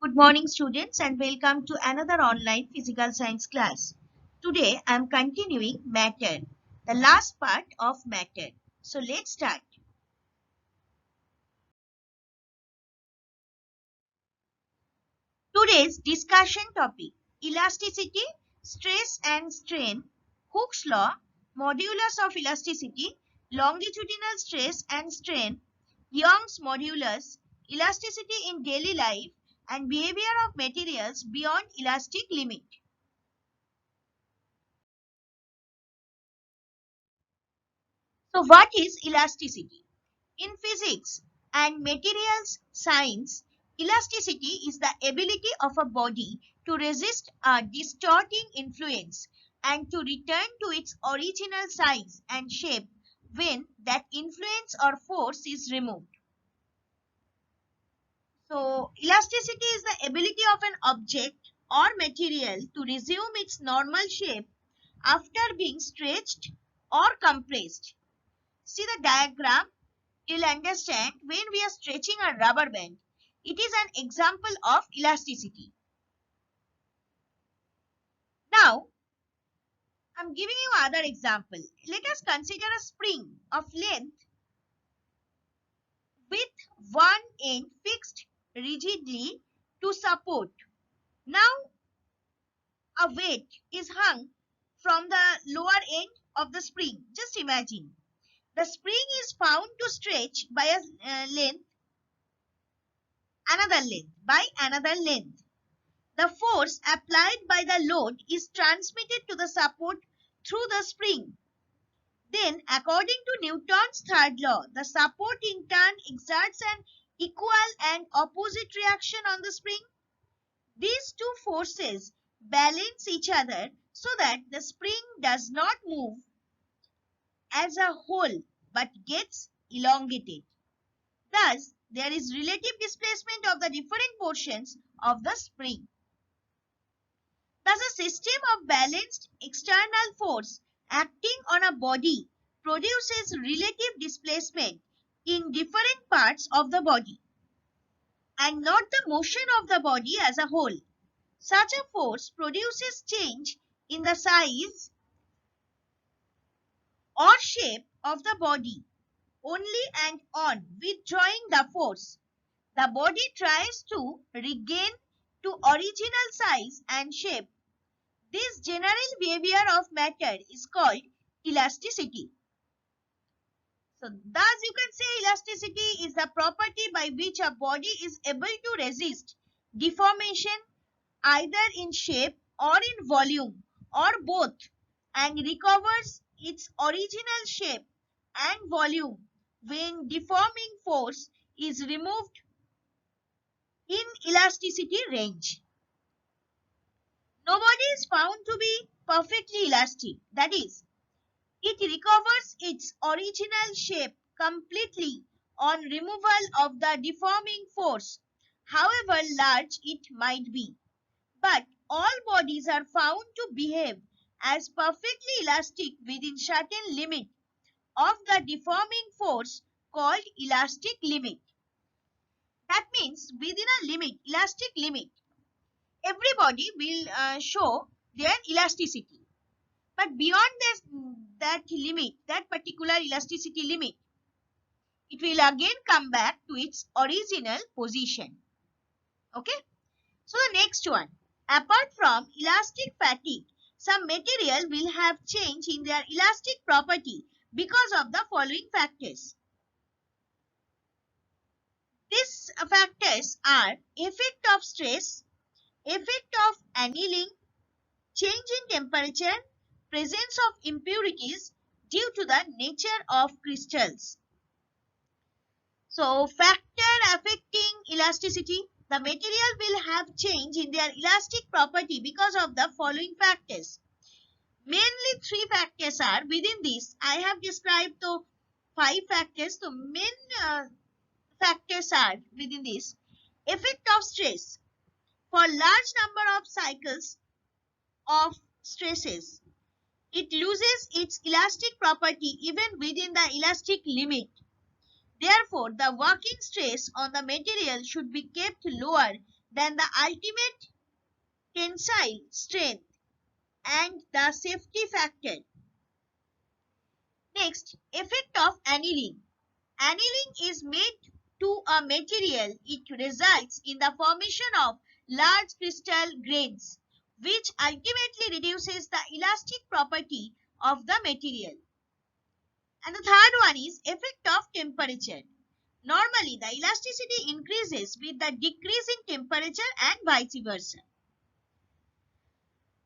Good morning, students, and welcome to another online physical science class. Today, I am continuing matter, the last part of matter. So, let's start. Today's discussion topic: elasticity, stress and strain, Hooke's law, modulus of elasticity, longitudinal stress and strain, Young's modulus, elasticity in daily life, and behavior of materials beyond elastic limit. So, what is elasticity? In physics and materials science, elasticity is the ability of a body to resist a distorting influence and to return to its original size and shape when that influence or force is removed. So, elasticity is the ability of an object or material to resume its normal shape after being stretched or compressed. See the diagram. You'll understand when we are stretching a rubber band, it is an example of elasticity. Now, I'm giving you other example. Let us consider a spring of length with one end fixed rigidly to support. Now, a weight is hung from the lower end of the spring. Just imagine. The spring is found to stretch by a another length. The force applied by the load is transmitted to the support through the spring. Then, according to Newton's third law, the support in turn exerts an equal and opposite reaction on the spring. These two forces balance each other so that the spring does not move as a whole but gets elongated. Thus, there is relative displacement of the different portions of the spring. Thus, a system of balanced external force acting on a body produces relative displacement in different parts of the body and not the motion of the body as a whole. Such a force produces change in the size or shape of the body only, and on withdrawing the force, the body tries to regain to original size and shape. This general behavior of matter is called elasticity. So, thus you can say elasticity is the property by which a body is able to resist deformation either in shape or in volume or both, and recovers its original shape and volume when deforming force is removed in elasticity range. Nobody is found to be perfectly elastic. That is, it recovers its original shape completely on removal of the deforming force, however large it might be. But all bodies are found to behave as perfectly elastic within certain limit of the deforming force called elastic limit. That means within a limit, elastic limit, everybody will show their elasticity. But beyond that limit, that particular elasticity limit, it will again come back to its original position. Okay. So the next one, apart from elastic fatigue, some material will have change in their elastic property because of the following factors. These factors are effect of stress, effect of annealing, change in temperature, presence of impurities due to the nature of crystals. So, factor affecting elasticity. The material will have change in their elastic property because of the following factors. Mainly three factors are within this. I have described the five factors. The main factors are within this. Effect of stress. For large number of cycles of stresses, it loses its elastic property even within the elastic limit. Therefore, the working stress on the material should be kept lower then the ultimate tensile strength and the safety factor. Next, effect of annealing. Annealing is made to a material. It results in the formation of large crystal grains, which ultimately reduces the elastic property of the material. And the third one is effect of temperature. Normally, the elasticity increases with the decreasing temperature and vice versa.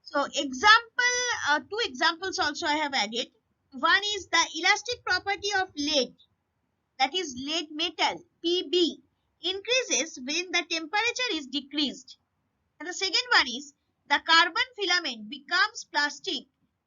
So, two examples also I have added. One is the elastic property of lead, that is lead metal, Pb, increases when the temperature is decreased. And the second one is the carbon filament becomes plastic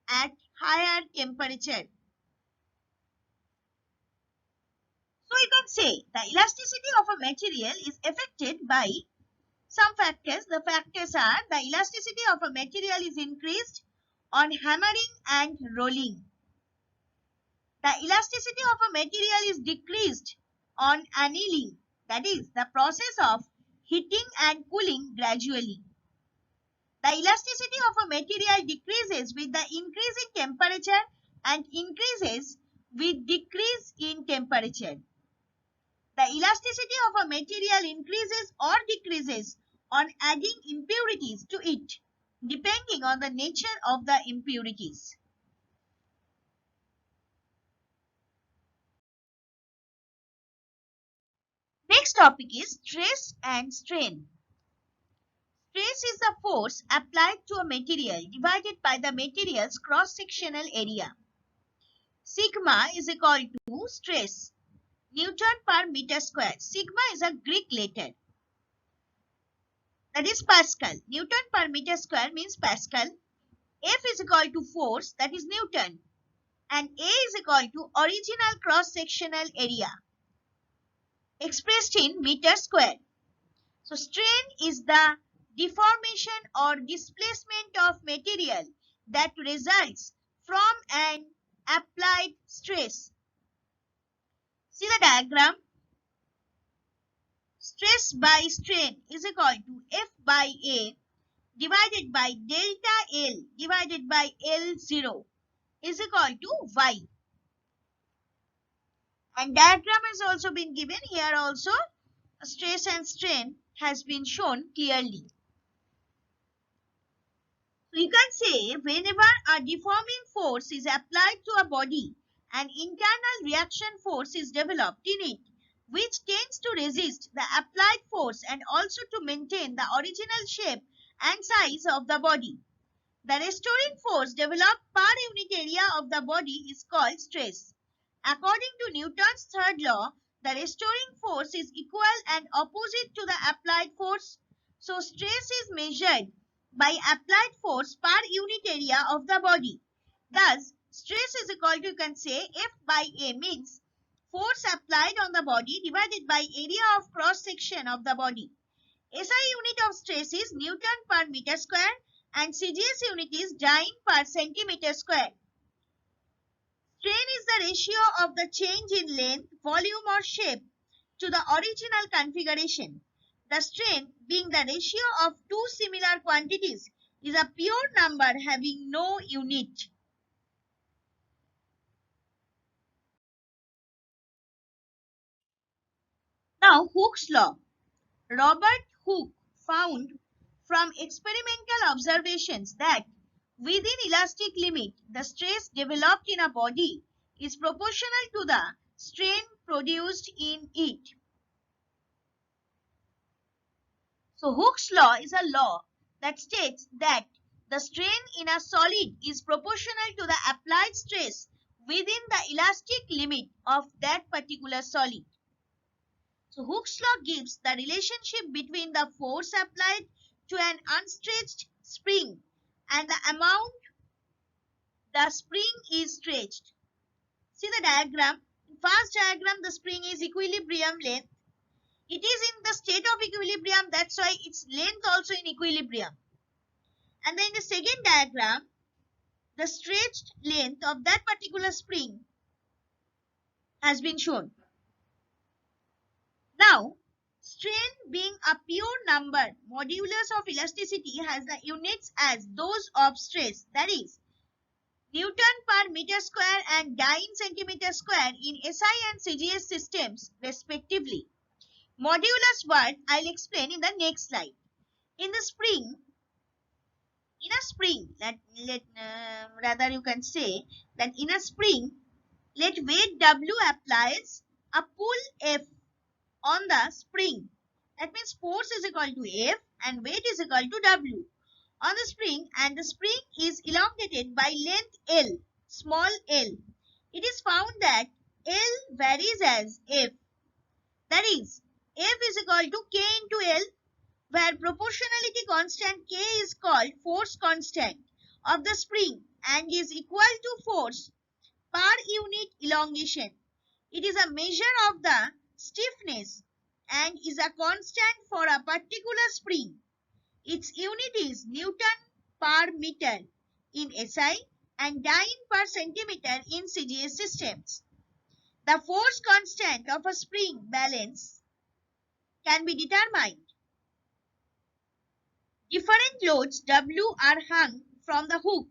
at higher temperature. So you can say the elasticity of a material is affected by some factors. The factors are the elasticity of a material is increased on hammering and rolling. The elasticity of a material is decreased on annealing, that is the process of heating and cooling gradually. The elasticity of a material decreases with the increasing temperature and increases with decrease in temperature. The elasticity of a material increases or decreases on adding impurities to it, depending on the nature of the impurities. Next topic is stress and strain. Stress is the force applied to a material divided by the material's cross-sectional area. Sigma is equal to stress, Newton per meter square. Sigma is a Greek letter. That is Pascal. Newton per meter square means Pascal. F is equal to force, that is Newton. And A is equal to original cross-sectional area, expressed in meter square. So strain is the deformation or displacement of material that results from an applied stress. See the diagram. Stress by strain is equal to F by A divided by delta L divided by L0 is equal to Y. And diagram has also been given here also. Stress and strain has been shown clearly. So you can say whenever a deforming force is applied to a body, an internal reaction force is developed in it, which tends to resist the applied force and also to maintain the original shape and size of the body. The restoring force developed per unit area of the body is called stress. According to Newton's third law, the restoring force is equal and opposite to the applied force. So stress is measured by applied force per unit area of the body. Thus, stress is equal to, you can say, F by A means force applied on the body divided by area of cross section of the body. SI unit of stress is Newton per meter square and CGS unit is dyne per centimeter square. Strain is the ratio of the change in length, volume or shape to the original configuration. The strain, being the ratio of two similar quantities, is a pure number having no unit. Now, Hooke's law. Robert Hooke found from experimental observations that within elastic limit, the stress developed in a body is proportional to the strain produced in it. So Hooke's law is a law that states that the strain in a solid is proportional to the applied stress within the elastic limit of that particular solid. So Hooke's law gives the relationship between the force applied to an unstretched spring and the amount the spring is stretched. See the diagram. In first diagram, the spring is equilibrium length. It is in the state of equilibrium, that's why its length also in equilibrium. And then the second diagram, the stretched length of that particular spring has been shown. Now, Strain being a pure number, modulus of elasticity has the units as those of stress, that is Newton per meter square and dyne centimeter square in SI and CGS systems respectively. Modulus word I'll explain in the next slide. In a spring, rather you can say that in a spring, let weight W applies a pull F on the spring. That means force is equal to F and weight is equal to W on the spring, and the spring is elongated by length L, small l. It is found that L varies as F. That is, F is equal to K into L, where proportionality constant K is called force constant of the spring and is equal to force per unit elongation. It is a measure of the stiffness and is a constant for a particular spring. Its unit is Newton per meter in SI and dyne per centimeter in CGS systems. The force constant of a spring balance can be determined. Different loads W are hung from the hook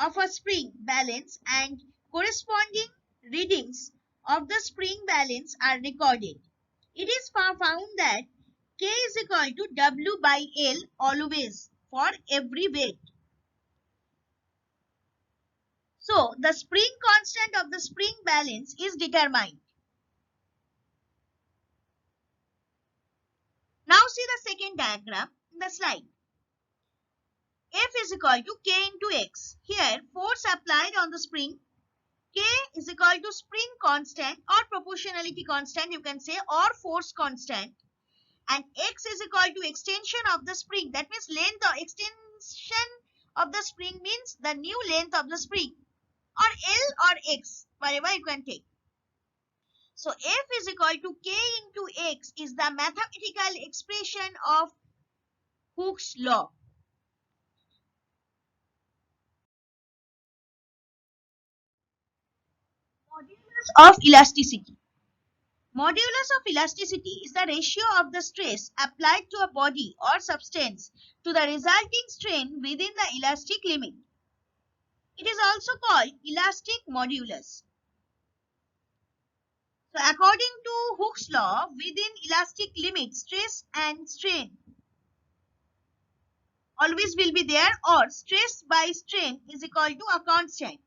of a spring balance and corresponding readings of the spring balance are recorded. It is found that K is equal to W by L always for every weight. So, the spring constant of the spring balance is determined. Now see the second diagram in the slide. F is equal to K into X. Here, force applied on the spring. K is equal to spring constant or proportionality constant, you can say, or force constant. And X is equal to extension of the spring. That means length or extension of the spring means the new length of the spring, or L or X, whatever you can take. So F is equal to K into X is the mathematical expression of Hooke's law. Modulus of elasticity. Modulus of elasticity is the ratio of the stress applied to a body or substance to the resulting strain within the elastic limit. It is also called elastic modulus. So according to Hooke's law, within elastic limit, stress and strain always will be there, or stress by strain is equal to a constant.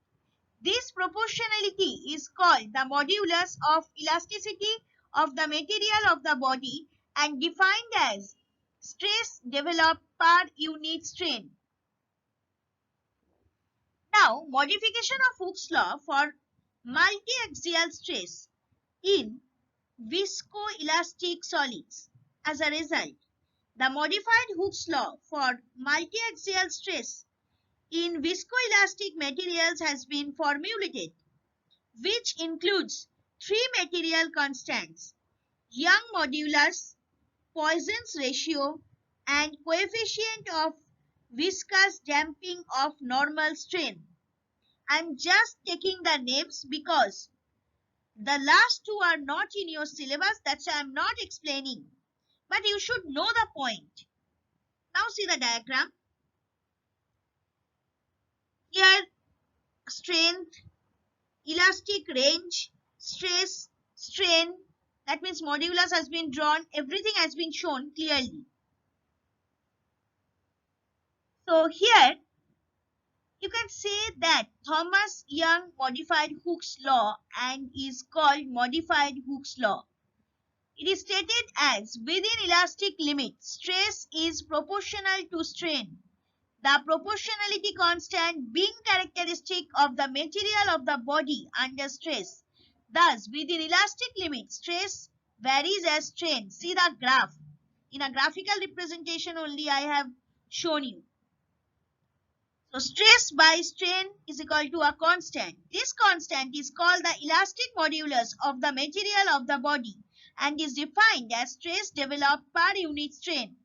This proportionality is called the modulus of elasticity of the material of the body and defined as stress developed per unit strain. Now, modification of Hooke's law for multi-axial stress in viscoelastic solids. As a result, the modified Hooke's law for multi-axial stress in viscoelastic materials has been formulated, which includes three material constants: Young modulus, Poisson's ratio, and coefficient of viscous damping of normal strain. I am just taking the names because the last two are not in your syllabus, that's why I am not explaining. But you should know the point. Now see the diagram. Here, strength, elastic range, stress, strain, that means modulus has been drawn, everything has been shown clearly. So here you can say that Thomas Young modified Hooke's law and is called modified Hooke's law. It is stated as within elastic limit, stress is proportional to strain. The proportionality constant being characteristic of the material of the body under stress. Thus, within elastic limit, stress varies as strain. See the graph. In a graphical representation only I have shown you. So, stress by strain is equal to a constant. This constant is called the elastic modulus of the material of the body and is defined as stress developed per unit strain.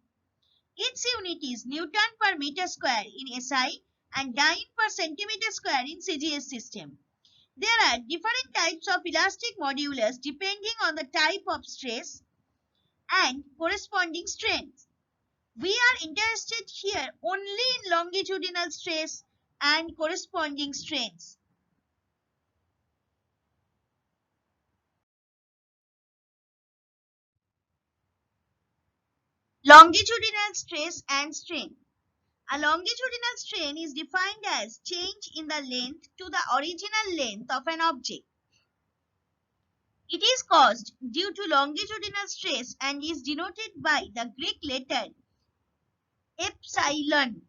Its unit is Newton per meter square in SI and dyne per centimeter square in CGS system. There are different types of elastic modulus depending on the type of stress and corresponding strains. We are interested here only in longitudinal stress and corresponding strains. Longitudinal stress and strain. A longitudinal strain is defined as change in the length to the original length of an object. It is caused due to longitudinal stress and is denoted by the Greek letter epsilon.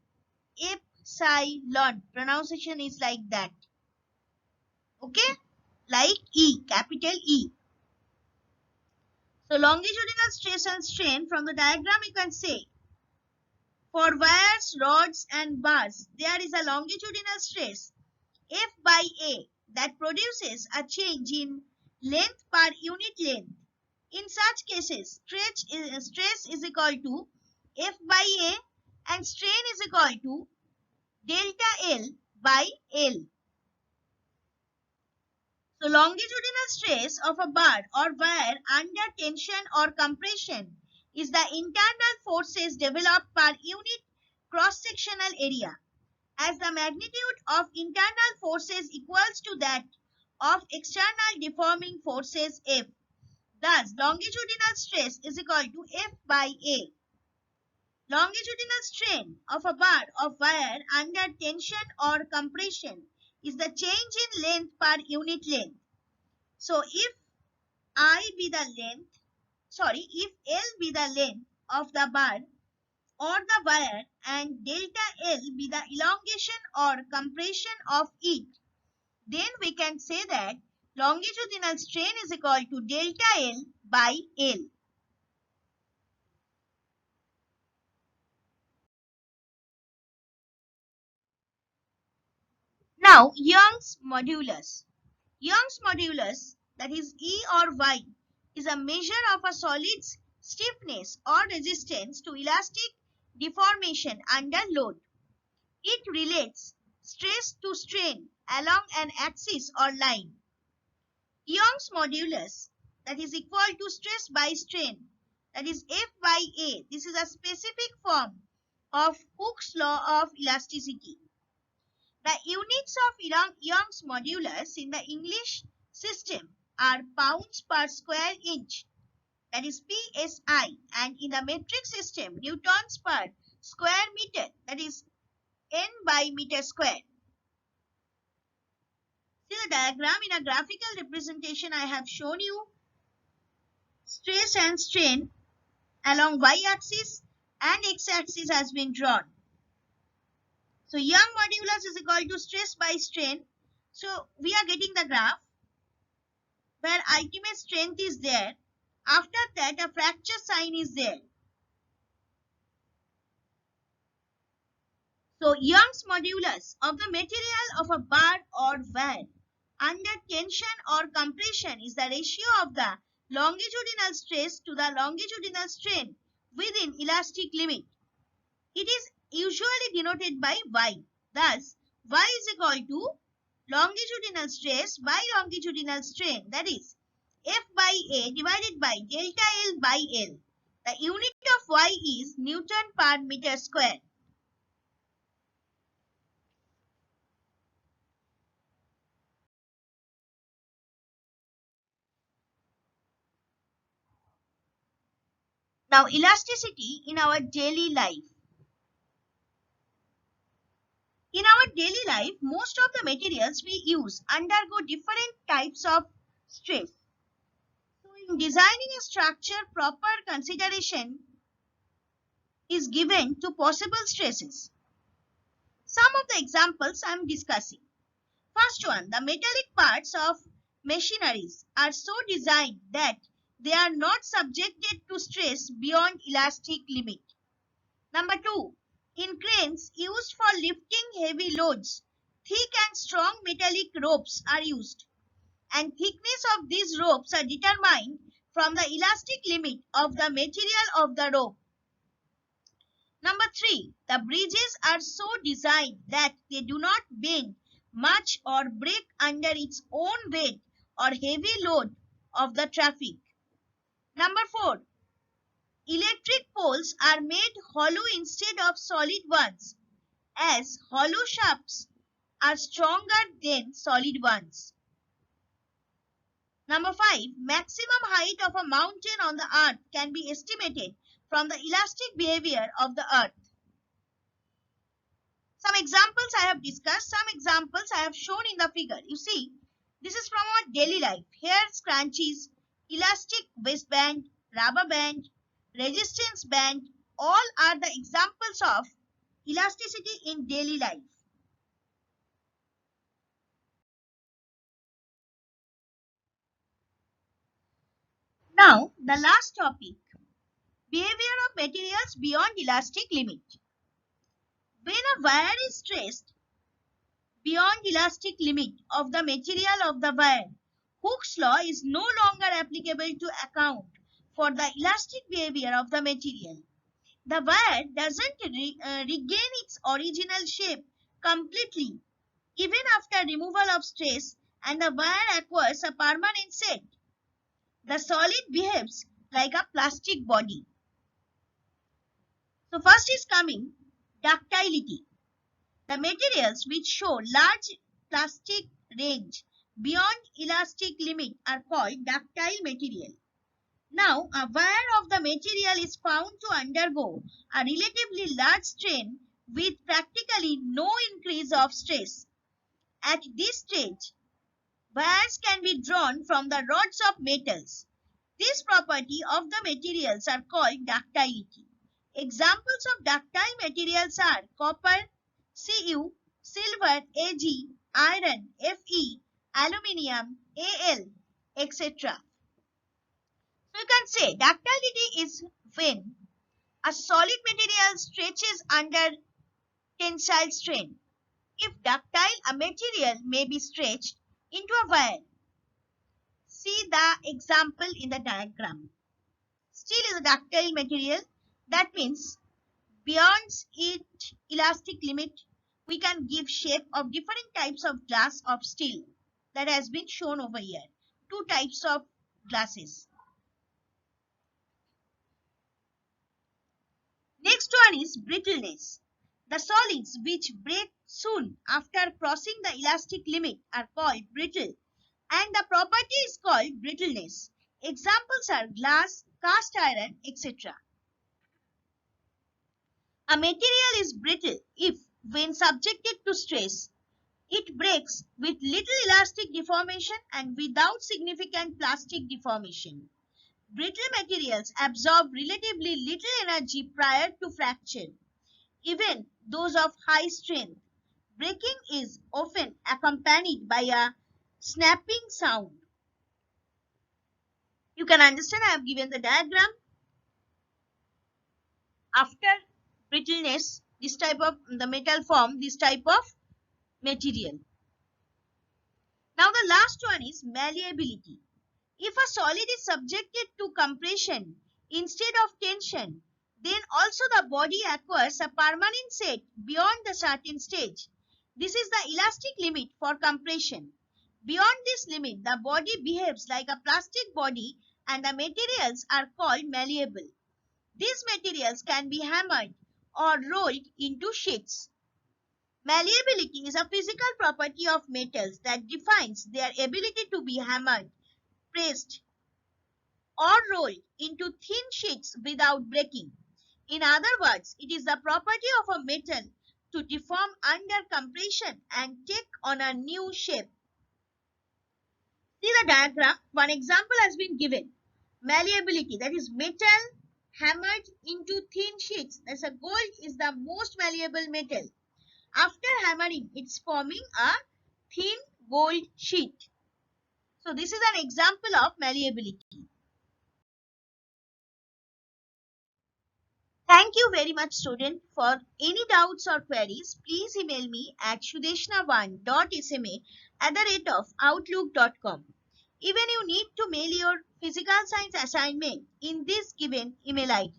Epsilon. Pronunciation is like that. Okay? Like E, capital E. So longitudinal stress and strain, from the diagram you can say, for wires, rods and bars, there is a longitudinal stress F by A that produces a change in length per unit length. In such cases, stress is equal to F by A and strain is equal to delta L by L. So longitudinal stress of a bar or wire under tension or compression is the internal forces developed per unit cross-sectional area, as the magnitude of internal forces equals to that of external deforming forces F. Thus, longitudinal stress is equal to F by A. Longitudinal strain of a bar of wire under tension or compression is the change in length per unit length. So, if if L be the length of the bar or the wire and delta L be the elongation or compression of it, then we can say that longitudinal strain is equal to delta L by L. Now, Young's modulus. Young's modulus, that is E or Y, is a measure of a solid's stiffness or resistance to elastic deformation under load. It relates stress to strain along an axis or line. Young's modulus, that is equal to stress by strain, that is F by A. This is a specific form of Hooke's law of elasticity. The units of Young's modulus in the English system are pounds per square inch, that is PSI, and in the metric system, newtons per square meter, that is N by meter square. See the diagram. In a graphical representation, I have shown you stress and strain along y-axis and x-axis has been drawn. So Young modulus is equal to stress by strain. So we are getting the graph where ultimate strength is there. After that, a fracture sign is there. So Young's modulus of the material of a bar or wire under tension or compression is the ratio of the longitudinal stress to the longitudinal strain within elastic limit. It is usually denoted by Y. Thus, Y is equal to longitudinal stress by longitudinal strain, that is F by A divided by delta L by L. The unit of Y is Newton per meter square. Now, elasticity in our daily life. In our daily life, most of the materials we use undergo different types of stress. So, in designing a structure, proper consideration is given to possible stresses. Some of the examples I am discussing. First one, the metallic parts of machineries are so designed that they are not subjected to stress beyond elastic limit. Number two, in cranes used for lifting heavy loads, thick and strong metallic ropes are used, and thickness of these ropes are determined from the elastic limit of the material of the rope. Number three, the bridges are so designed that they do not bend much or break under its own weight or heavy load of the traffic. Number four, electric poles are made hollow instead of solid ones, as hollow shafts are stronger than solid ones. Number 5. Maximum height of a mountain on the earth can be estimated from the elastic behavior of the earth. Some examples I have discussed, some examples I have shown in the figure. You see, this is from our daily life. Hair scrunchies, elastic waistband, rubber band, resistance band, all are the examples of elasticity in daily life. Now, the last topic, behavior of materials beyond elastic limit. When a wire is stressed beyond elastic limit of the material of the wire, Hooke's law is no longer applicable to account for the elastic behavior of the material. The wire doesn't regain its original shape completely even after removal of stress, and the wire acquires a permanent shape. The solid behaves like a plastic body. So first is coming ductility. The materials which show large plastic range beyond elastic limit are called ductile material. Now, a wire of the material is found to undergo a relatively large strain with practically no increase of stress. At this stage, wires can be drawn from the rods of metals. This property of the materials are called ductility. Examples of ductile materials are copper, Cu, silver, Ag, iron, Fe, aluminium, Al, etc. So you can say ductility is when a solid material stretches under tensile strain. If ductile, a material may be stretched into a wire. See the example in the diagram. Steel is a ductile material. That means beyond its elastic limit, we can give shape of different types of glass of steel. That has been shown over here. Two types of glasses. Next one is brittleness. The solids which break soon after crossing the elastic limit are called brittle, and the property is called brittleness. Examples are glass, cast iron, etc. A material is brittle if, when subjected to stress, it breaks with little elastic deformation and without significant plastic deformation. Brittle materials absorb relatively little energy prior to fracture. Even those of high strength, breaking is often accompanied by a snapping sound. You can understand, I have given the diagram. After brittleness, this type of the metal form this type of material. Now the last one is malleability. If a solid is subjected to compression instead of tension, then also the body acquires a permanent set beyond the certain stage. This is the elastic limit for compression. Beyond this limit, the body behaves like a plastic body and the materials are called malleable. These materials can be hammered or rolled into sheets. Malleability is a physical property of metals that defines their ability to be hammered, pressed, or rolled into thin sheets without breaking. In other words, it is the property of a metal to deform under compression and take on a new shape. See the diagram. One example has been given. Malleability, that is metal hammered into thin sheets. As a gold is the most malleable metal. After hammering, it's forming a thin gold sheet. So this is an example of malleability. Thank you very much, student. For any doubts or queries, please email me at sudeshna1.sma@outlook.com. Even you need to mail your physical science assignment in this given email ID.